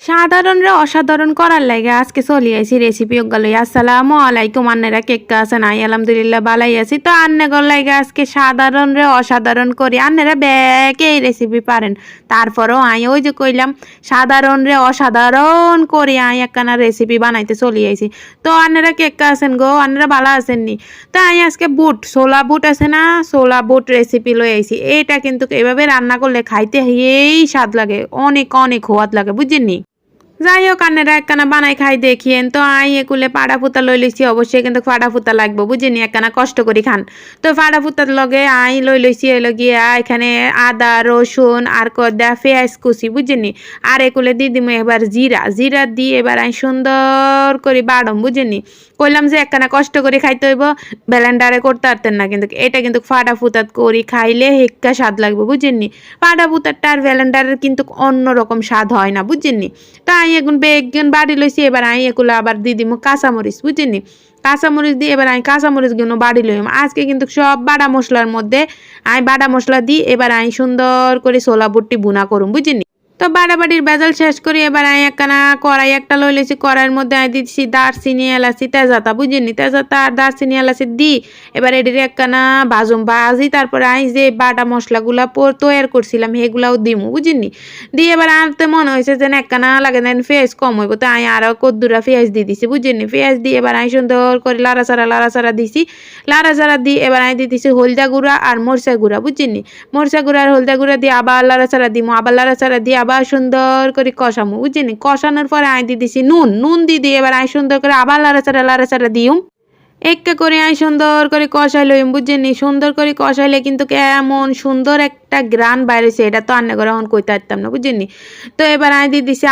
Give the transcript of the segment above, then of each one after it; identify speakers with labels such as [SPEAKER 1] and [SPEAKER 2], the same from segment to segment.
[SPEAKER 1] সাধারণ রে অসাধারণ করার লাগে আজকে চলে আইছি রেসিপি গেল আসসালামু আলাইকুম আন্নারা কেক আছেন আই আলহামদুলিল্লাহ বালাই আছি তো আন্নে গল লাগে আজকে সাধারণ রে অসাধারণ করি আন্নারা ব্যাকে এই রেসিপি পারেন তারপরেও আই ওই যে কইলাম সাধারণ রে অসাধারণ করে আই একখানা রেসিপি বানাইতে চলে আইছি তো আন্নারা কেক আছেন গো আন্নারা ভালো আছেন নি তো আই আজকে বুট ছোলা বুট আছে না ছোলা বুট রেসিপি লই আইছি এইটা কিন্তু এভাবে রান্না করলে খাইতে এই স্বাদ লাগে অনেক অনেক হওয়াত লাগে বুঝছেন। যাই হোক আন্নেরা একখানা বানাই খাই দেখিয়েন তো আই একুলে পাড়া ফুতা লই লইছি অবশ্যই কিন্তু ফাড়া ফুতা লাগবো বুঝিনি একখানা কষ্ট করি খান তো ফাড়া ফুতার লগে আই লই লইছি এলো গিয়া এখানে আদা রসুন আর কদা পেঁয়াজ কুচি বুঝিনি আর একুলে দিয়ে দিমু এবার জিরা জিরা দিয়ে এবার আই সুন্দর করে বাড়ম বুঝিনি কইলাম যে একখানা কষ্ট করে খাইতে হইব ব্যালেন্ডারে করতে পারতেন না কিন্তু এটা কিন্তু ফাড়া ফুতাত করি খাইলে হেক্কা স্বাদ লাগবে বুঝিনি ফাড়া ফুতারটা আর ব্যালেন্ডারের কিন্তু অন্যরকম স্বাদ হয় না বুঝিনি তাই এখন বেগুন বাড়ি লইছি এবার আই এগুলো আবার দিয়ে দিমু কাঁচামরিচ বুঝিনি কাঁচামরিচ দিয়ে এবার আমি কাঁচামরিচ গুলো বাড়ি লইম আজকে কিন্তু সব বাটা মশলার মধ্যে আমি বাটা মশলা দিই এবার আমি সুন্দর করে ছোলা বুটটি বুনা করুম বুঝিনি তো বাড়াবাড়ির বেজাল শেষ করি এবার আমি একখানা কড়াই একটা লই লেছি কড়াইয়ের মধ্যে আমি দিচ্ছি দারচিনি এলাচি তেজাতা বুঝিনি তেজাতা আর দারচিনি এলাচি দিই এবার এটির একখানা ভাজি তারপরে আমি যে বাটা মশলাগুলা তৈরি করছিলাম সেগুলাও দিমু বুঝিনি দিয়ে এবার আনতে মনে হয়েছে যে একখানা লাগে দেন পেঁয়াজ কম হইব তো আমি আরও কদ্দুরা পেঁয়াজ দিয়ে দিছি বুঝিনি পেঁয়াজ দিয়ে এবার আমি সুন্দর করে লাড়াচাড়া দিছি লাড়াচাড়া দিয়ে এবার আমি দিয়ে দিছি হলদা গুঁড়া আর মরচা গুঁড়া বুঝিনি মরচা গুঁড়া আর হলদা গুঁড়া দিয়ে আবার লাড়াচাড়া দিমু আবার লাড়াচাড়া দিয়ে আবার সুন্দর করে কষামু বুঝিনি কষানোর পরে আই দিয়ে দিছি নুন দিয়ে এবার আই সুন্দর করে আবার লাড়াচাড়া দিউম একটা করে আই সুন্দর করে কষাই লইম বুঝিনি সুন্দর করে কষাইলে কিন্তু কেমন সুন্দর একটা গ্রান বাইরেছে এটা তো আন্না করে এখন কইতে পারতাম না বুঝিনি তো এবার আই দিয়ে দিছি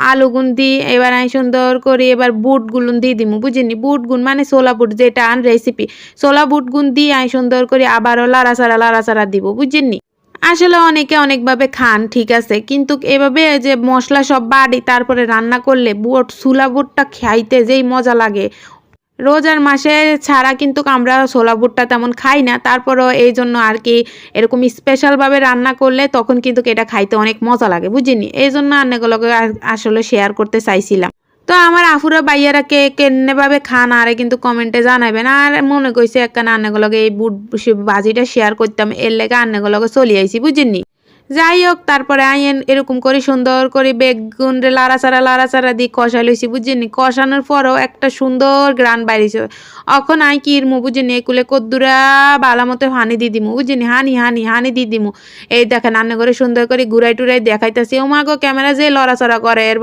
[SPEAKER 1] আলু গুন দি এবার আই সুন্দর করে এবার বুট গুলুন দিয়ে দিমু বুঝিনি বুট গুন মানে ছোলা বুট যেটা আন রেসিপি ছোলা বুট গুন দিয়ে আই সুন্দর করে আবারও লাড়াচাড়া দিব বুঝিনি আসলে অনেকে অনেকভাবে খান ঠিক আছে কিন্তু এভাবে যে মশলা সব বাড়ি তারপরে রান্না করলে ছোলা বুটটা খাইতে যেই মজা লাগে রোজার মাসে ছাড়া কিন্তু আমরা ছোলা বুটটা তেমন খাই না তারপরও এই জন্য আর কি এরকম স্পেশালভাবে রান্না করলে তখন কিন্তু এটা খাইতে অনেক মজা লাগে বুঝিনি এই জন্য রান্নাগুলোকে আসলে শেয়ার করতে চাইছিলাম তো আমার আফুরা বাইয়ারা কে কেমনেভাবে খান আরে কিন্তু কমেন্টে জানাবেন আর মনে কইছে একটা রান্নাগুলোকে এই বুট ভাজিটা শেয়ার করতাম এর লেগে রান্নাগুলোকে চলে আইছি বুঝিনি যাই হোক তারপরে আইন এরকম করে সুন্দর করে বেগুন রে লাড়াচাড়া দিয়ে কষা লইছি বুঝিনি কষানোর পরও একটা সুন্দর গ্রান বাইরেছে এখন আই কিরমু বুঝিনি একুলে কদ্দুরা বালা মতো হানি দিয়ে দিমু বুঝিনি হানি দিয়ে দিমু এই দেখেন রান্না করে সুন্দর করে ঘুরাই টুরাই দেখাইতেছি ও মা গো ক্যামেরা যে লড়াচড়া করে এর